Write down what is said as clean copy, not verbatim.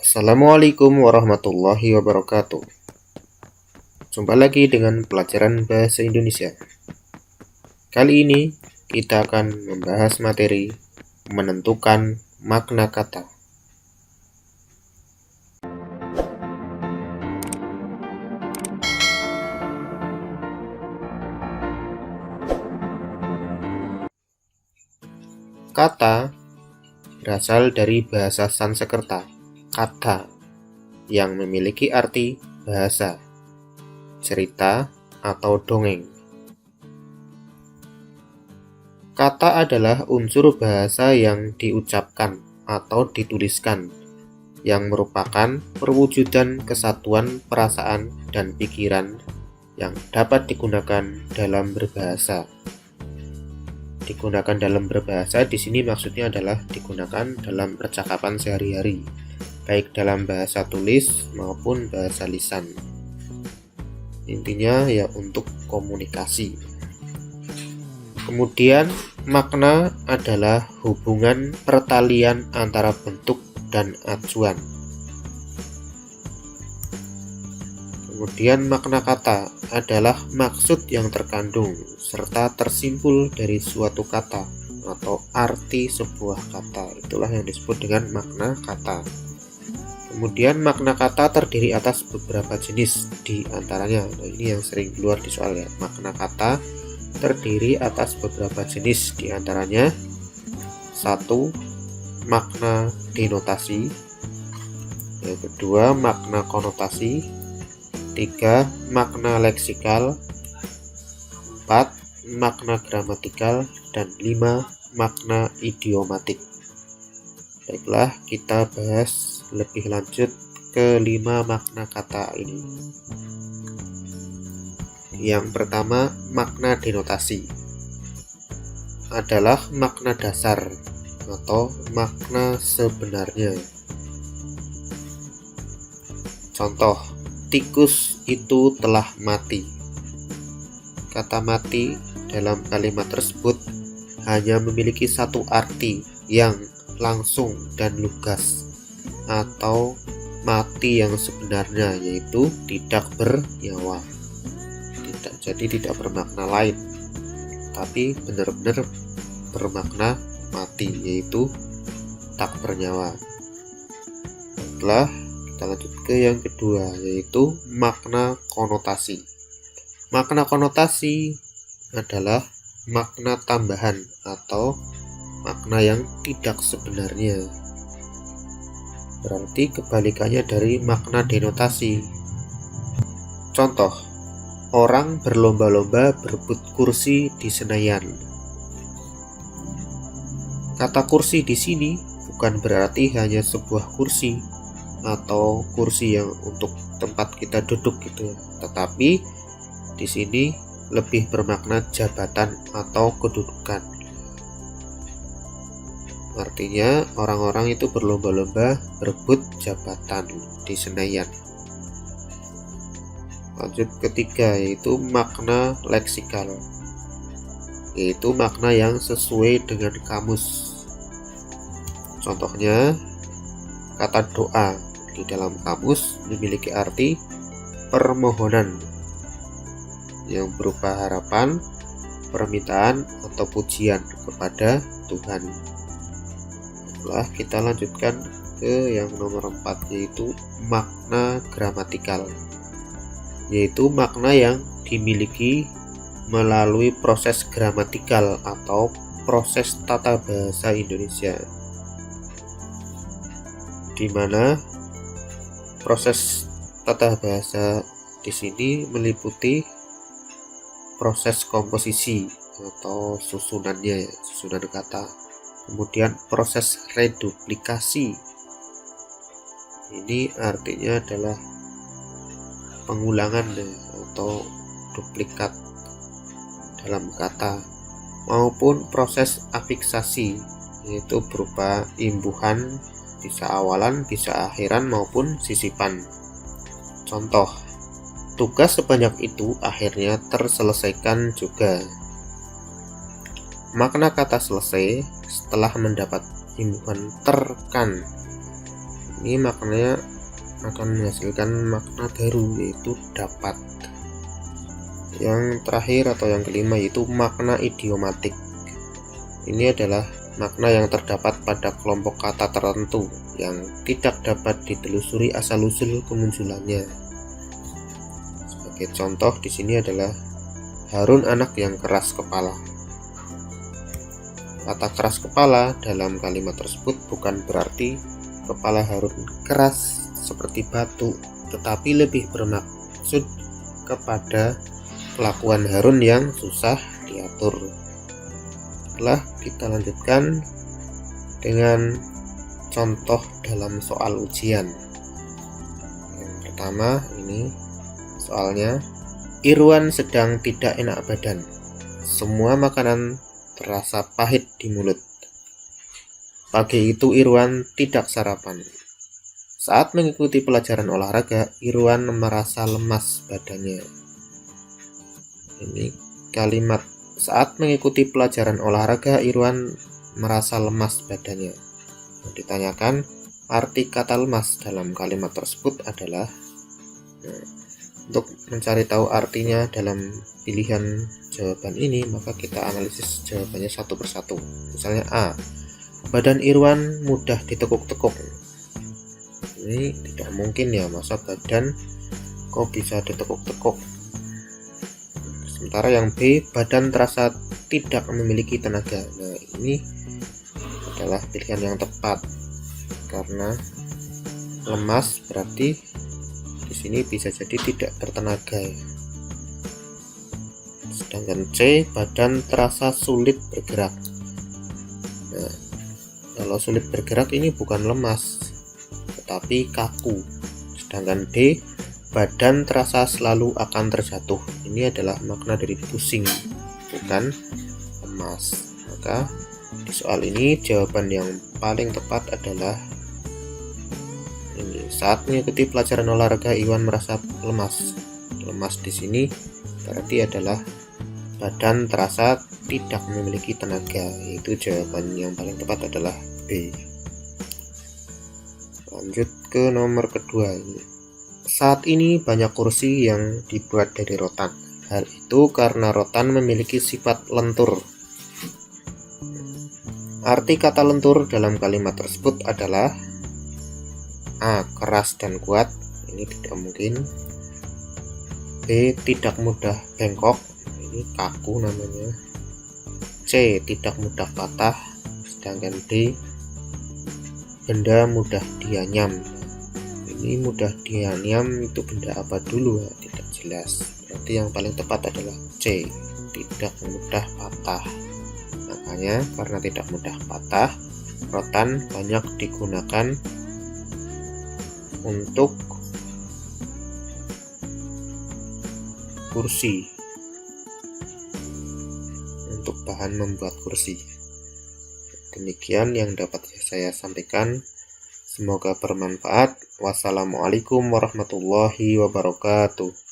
Assalamualaikum warahmatullahi wabarakatuh. Jumpa lagi dengan pelajaran bahasa Indonesia. Kali ini kita akan membahas materi menentukan makna kata. Kata berasal dari bahasa Sanskerta, kata, yang memiliki arti bahasa, cerita, atau dongeng. Kata adalah unsur bahasa yang diucapkan atau dituliskan, yang merupakan perwujudan kesatuan perasaan dan pikiran yang dapat digunakan dalam berbahasa. Digunakan dalam berbahasa di sini maksudnya adalah digunakan dalam percakapan sehari-hari, baik dalam bahasa tulis maupun bahasa lisan. Intinya ya untuk komunikasi. Kemudian makna adalah hubungan pertalian antara bentuk dan acuan. Kemudian makna kata adalah maksud yang terkandung serta tersimpul dari suatu kata atau arti sebuah kata. Itulah yang disebut dengan makna kata. Kemudian makna kata terdiri atas beberapa jenis di antaranya. Nah, ini yang sering keluar di soal ya. Makna kata terdiri atas beberapa jenis di antaranya: 1. Makna denotasi. Yang kedua, makna konotasi. 3. Makna leksikal. 4. Makna gramatikal. Dan 5. Makna idiomatik. Baiklah, kita bahas lebih lanjut ke 5 makna kata ini. Yang pertama, makna denotasi adalah makna dasar atau makna sebenarnya. Contoh, tikus itu telah mati. Kata mati dalam kalimat tersebut hanya memiliki satu arti yang langsung dan lugas, atau mati yang sebenarnya, yaitu tidak bernyawa. Jadi tidak bermakna lain, tapi benar-benar bermakna mati, yaitu tak bernyawa. Setelah kita lanjut ke yang kedua, yaitu makna konotasi. Makna konotasi adalah makna tambahan atau makna yang tidak sebenarnya. Berarti kebalikannya dari makna denotasi. Contoh, orang berlomba-lomba berebut kursi di Senayan. Kata kursi di sini bukan berarti hanya sebuah kursi atau kursi yang untuk tempat kita duduk gitu, tetapi di sini lebih bermakna jabatan atau kedudukan. Artinya orang-orang itu berlomba-lomba berebut jabatan di Senayan. Lanjut ketiga, yaitu makna leksikal, yaitu makna yang sesuai dengan kamus. Contohnya, kata doa di dalam kamus memiliki arti permohonan yang berupa harapan, permintaan, atau pujian kepada Tuhan. Setelah kita lanjutkan ke yang nomor 4, yaitu makna gramatikal, yaitu makna yang dimiliki melalui proses gramatikal atau proses tata bahasa Indonesia, di mana proses tata bahasa di sini meliputi proses komposisi atau susunannya, susunan kata. Kemudian proses reduplikasi, ini artinya adalah pengulangan atau duplikat dalam kata, maupun proses afiksasi, yaitu berupa imbuhan, bisa awalan, bisa akhiran, maupun sisipan. Contoh, tugas sebanyak itu akhirnya terselesaikan juga. Makna kata selesai setelah mendapat imbuhan terkan Ini maknanya akan menghasilkan makna baru, yaitu dapat. Yang terakhir atau yang kelima yaitu makna idiomatik. Ini adalah makna yang terdapat pada kelompok kata tertentu yang tidak dapat ditelusuri asal-usul kemunculannya. Sebagai contoh di sini adalah Harun anak yang keras kepala. Kata keras kepala dalam kalimat tersebut bukan berarti kepala Harun keras seperti batu, tetapi lebih bermaksud kepada kelakuan Harun yang susah diatur. Setelah kita lanjutkan dengan contoh dalam soal ujian. Yang pertama ini soalnya, Irwan sedang tidak enak badan. Semua makanan terasa pahit di mulut. Pagi itu Irwan tidak sarapan. Saat mengikuti pelajaran olahraga, Irwan merasa lemas badannya. Ini kalimat saat mengikuti pelajaran olahraga, Irwan merasa lemas badannya. Ditanyakan, arti kata lemas dalam kalimat tersebut adalah, untuk mencari tahu artinya dalam pilihan jawaban ini, maka kita analisis jawabannya satu persatu. Misalnya A, badan Irwan mudah ditekuk-tekuk. Ini tidak mungkin ya, masa badan kok bisa ditekuk-tekuk. Sementara yang B, badan terasa tidak memiliki tenaga. Nah, ini adalah pilihan yang tepat karena lemas berarti di sini bisa jadi tidak bertenaga ya. Sedangkan C, badan terasa sulit bergerak. Nah, kalau sulit bergerak ini bukan lemas tetapi kaku. Sedangkan D, badan terasa selalu akan terjatuh. Ini adalah makna dari pusing, bukan lemas. Maka di soal ini jawaban yang paling tepat adalah ini. Saat mengikuti pelajaran olahraga, Iwan merasa lemas. Lemas di sini berarti adalah badan terasa tidak memiliki tenaga. Yaitu jawaban yang paling tepat adalah B. Lanjut ke nomor kedua ini. Saat ini banyak kursi yang dibuat dari rotan. Hal itu karena rotan memiliki sifat lentur. Arti kata lentur dalam kalimat tersebut adalah A, keras dan kuat. Ini tidak mungkin. B, tidak mudah bengkok. Ini kaku namanya. C, tidak mudah patah. Sedangkan D, benda mudah dianyam. Ini mudah dianyam itu benda apa dulu ya? Tidak jelas. Berarti yang paling tepat adalah C, tidak mudah patah. Makanya karena tidak mudah patah, rotan banyak digunakan untuk kursi, untuk bahan membuat kursi. Demikian yang dapat saya sampaikan. Semoga bermanfaat. Wassalamualaikum warahmatullahi wabarakatuh.